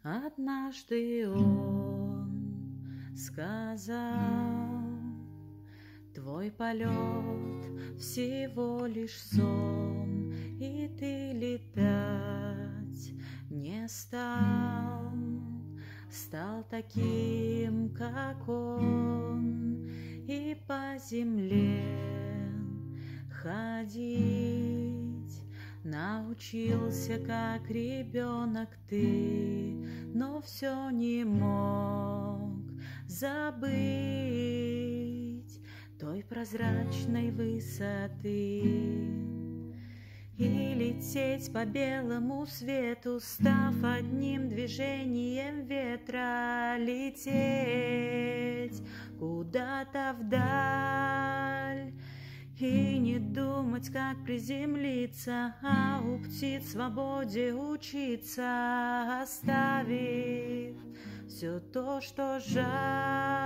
Однажды он сказал: твой полет всего лишь сон, и ты летать не стал, стал таким, как он, и по земле ходить научился, как ребенок ты, но все не мог забыть той прозрачной высоты и лететь по белому свету, став одним движением ветра, лететь куда-то вдаль и не думать, как приземлиться, а у птиц свободе учиться, оставив все то, что жаль.